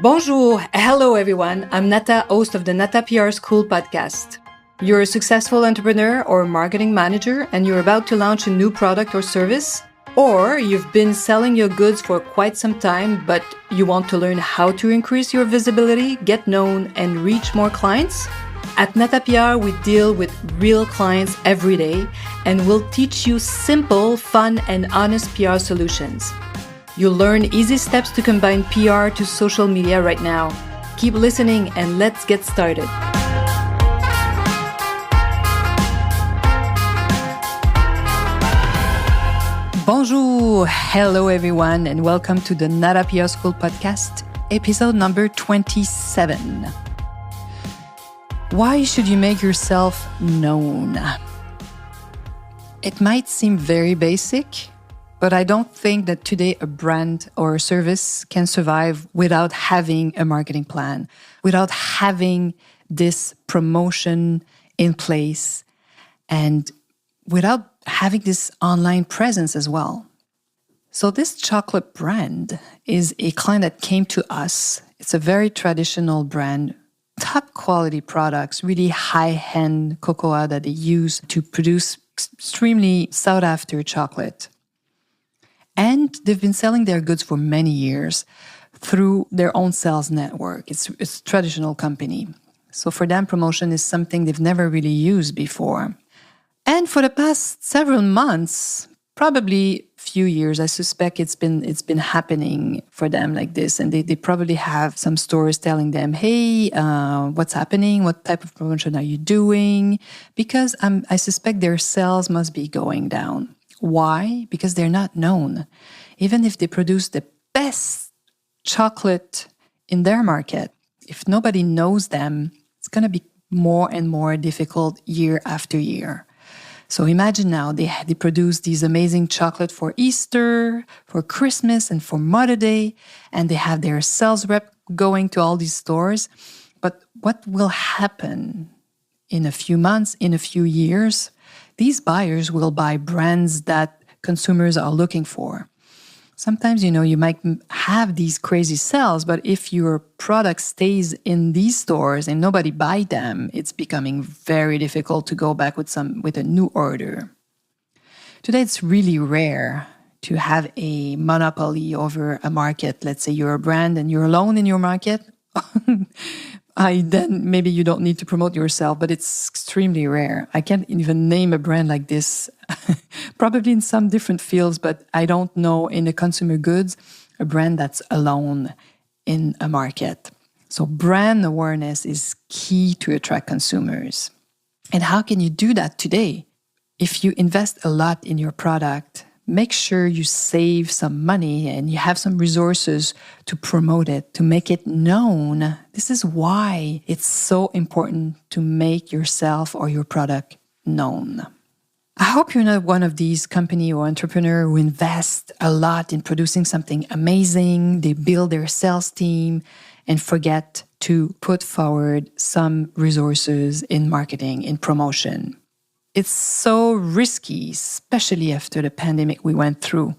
Bonjour, hello everyone. I'm Nata, host of the Nata PR School podcast. You're a successful entrepreneur or marketing manager and you're about to launch a new product or service, or you've been selling your goods for quite some time, but you want to learn how to increase your visibility, get known, and reach more clients? At Nata PR, we deal with real clients every day and we'll teach you simple, fun, and honest PR solutions. You'll learn easy steps to combine PR to social media right now. Keep listening and let's get started. Bonjour, hello everyone, and welcome to the Nata PR School podcast, episode number 27. Why should you make yourself known? It might seem very basic, but I don't think that today a brand or a service can survive without having a marketing plan, without having this promotion in place, and without having this online presence as well. So this chocolate brand is a client that came to us. It's a very traditional brand, top quality products, really high-end cocoa that they use to produce extremely sought-after chocolate. And they've been selling their goods for many years through their own sales network. It's a traditional company. So for them, promotion is something they've never really used before. And for the past several months, probably few years, I suspect it's been happening for them like this. And they probably have some stores telling them, hey, what's happening? What type of promotion are you doing? Because I suspect their sales must be going down. Why? Because they're not known. Even if they produce the best chocolate in their market, if nobody knows them, it's going to be more and more difficult year after year. So imagine now they produce these amazing chocolate for Easter, for Christmas, and for Mother's Day, and they have their sales rep going to all these stores. But what will happen in a few months, in a few years? These buyers will buy brands that consumers are looking for. Sometimes, you might have these crazy sales, but if your product stays in these stores and nobody buys them, it's becoming very difficult to go back with a new order. Today, it's really rare to have a monopoly over a market. Let's say you're a brand and you're alone in your market. Then maybe you don't need to promote yourself, but it's extremely rare. I can't even name a brand like this, probably in some different fields, but I don't know in the consumer goods, a brand that's alone in a market. So brand awareness is key to attract consumers. And how can you do that today? If you invest a lot in your product, make sure you save some money and you have some resources to promote it, to make it known. This is why it's so important to make yourself or your product known. I hope you're not one of these company or entrepreneur who invest a lot in producing something amazing. They build their sales team and forget to put forward some resources in marketing, in promotion. It's so risky, especially after the pandemic we went through.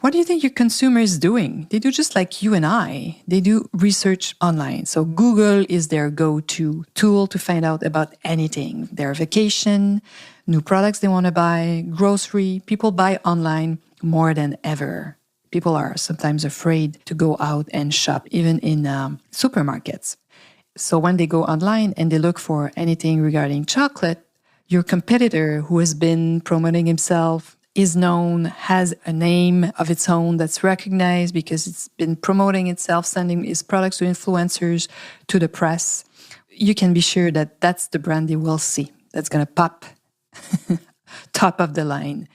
What do you think your consumer is doing? They do just like you and I. They do research online. So Google is their go-to tool to find out about anything. Their vacation, new products they want to buy, grocery. People buy online more than ever. People are sometimes afraid to go out and shop, even in supermarkets. So when they go online and they look for anything regarding chocolate, your competitor who has been promoting himself is known, has a name of its own that's recognized because it's been promoting itself, sending its products to influencers, to the press. You can be sure that that's the brand you will see. That's going to pop top of the line.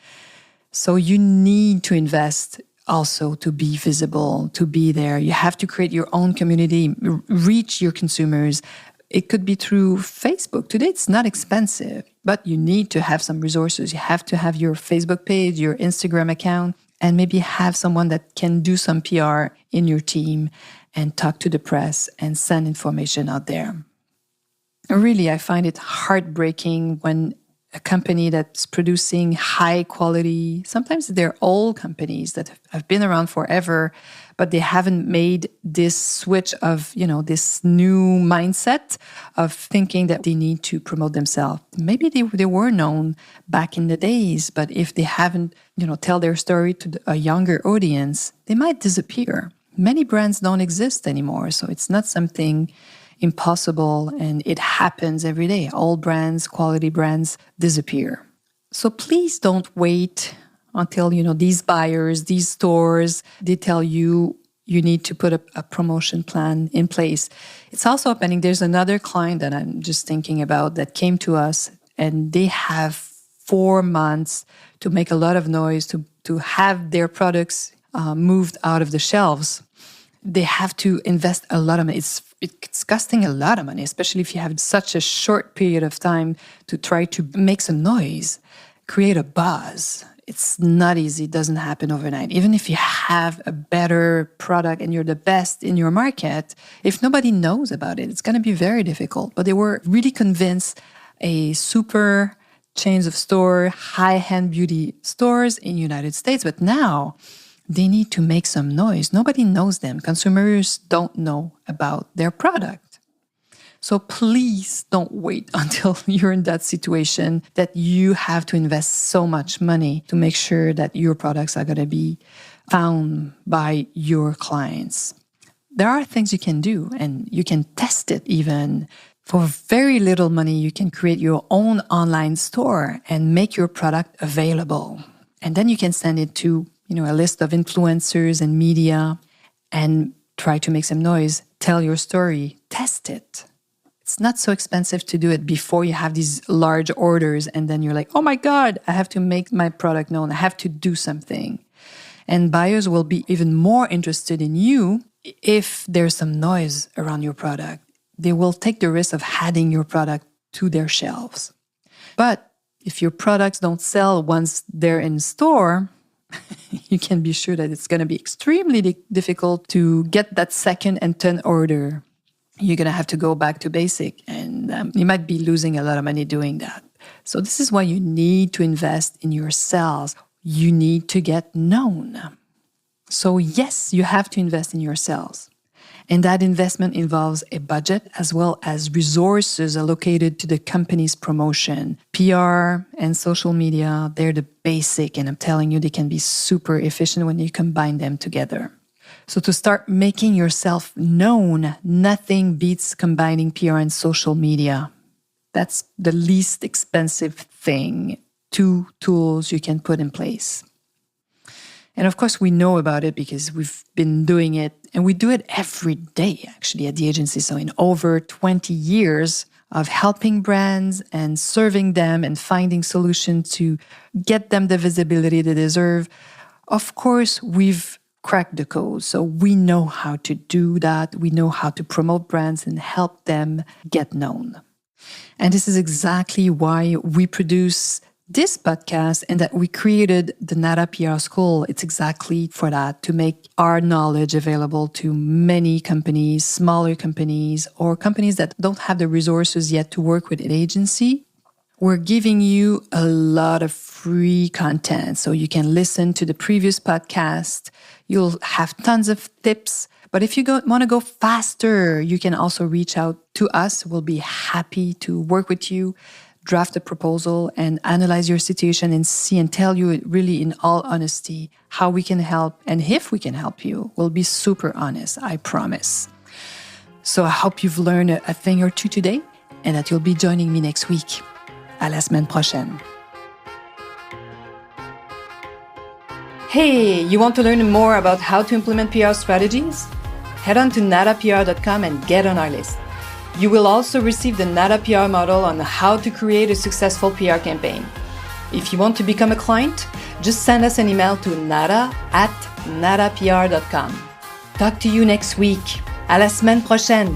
So you need to invest also to be visible, to be there. You have to create your own community, reach your consumers. It could be through Facebook. Today, it's not expensive, but you need to have some resources. You have to have your Facebook page, your Instagram account, and maybe have someone that can do some PR in your team and talk to the press and send information out there. Really, I find it heartbreaking when a company that's producing high quality. Sometimes they're old companies that have been around forever, but they haven't made this switch of, this new mindset of thinking that they need to promote themselves. Maybe they were known back in the days, but if they haven't, tell their story to a younger audience, they might disappear. Many brands don't exist anymore, so it's not something impossible, and it happens every day. All brands, quality brands disappear. So please don't wait until, these buyers, these stores, they tell you need to put a promotion plan in place. It's also happening. There's another client that I'm just thinking about that came to us, and they have 4 months to make a lot of noise, to have their products moved out of the shelves. They have to invest a lot of money. It's costing a lot of money, especially if you have such a short period of time to try to make some noise, create a buzz. It's not easy. It doesn't happen overnight. Even if you have a better product and you're the best in your market, if nobody knows about it, it's going to be very difficult. But they were really convinced a super chains of store, high-end beauty stores in the United States. But now they need to make some noise. Nobody knows them. Consumers don't know about their product. So please don't wait until you're in that situation that you have to invest so much money to make sure that your products are going to be found by your clients. There are things you can do, and you can test it even. For very little money, you can create your own online store and make your product available. And then you can send it to a list of influencers and media and try to make some noise, tell your story, test it. It's not so expensive to do it before you have these large orders and then you're like, oh my God, I have to make my product known. I have to do something. And buyers will be even more interested in you if there's some noise around your product. They will take the risk of adding your product to their shelves. But if your products don't sell once they're in store, you can be sure that it's going to be extremely difficult to get that second and third order. You're going to have to go back to basic, and you might be losing a lot of money doing that. So this is why you need to invest in your sales. You need to get known. So yes, you have to invest in your sales. And that investment involves a budget as well as resources allocated to the company's promotion. PR and social media, they're the basic, and I'm telling you, they can be super efficient when you combine them together. So to start making yourself known, nothing beats combining PR and social media. That's the least expensive thing, 2 tools you can put in place. And of course, we know about it because we've been doing it, and we do it every day, actually, at the agency. So in over 20 years of helping brands and serving them and finding solutions to get them the visibility they deserve, of course, we've cracked the code. So we know how to do that. We know how to promote brands and help them get known. And this is exactly why we produce this podcast and that we created the Nata PR School. It's exactly for that, to make our knowledge available to many companies, smaller companies, or companies that don't have the resources yet to work with an agency. We're giving you a lot of free content, so you can listen to the previous podcast. You'll have tons of tips. But if you want to go faster, you can also reach out to us. We'll be happy to work with you, draft a proposal, and analyze your situation and see and tell you really in all honesty how we can help. And if we can help you, we'll be super honest, I promise. So I hope you've learned a thing or two today and that you'll be joining me next week. À la semaine prochaine. Hey, you want to learn more about how to implement PR strategies? Head on to natapr.com and get on our list. You will also receive the Nata PR model on how to create a successful PR campaign. If you want to become a client, just send us an email to nata@natapr.com. Talk to you next week. À la semaine prochaine.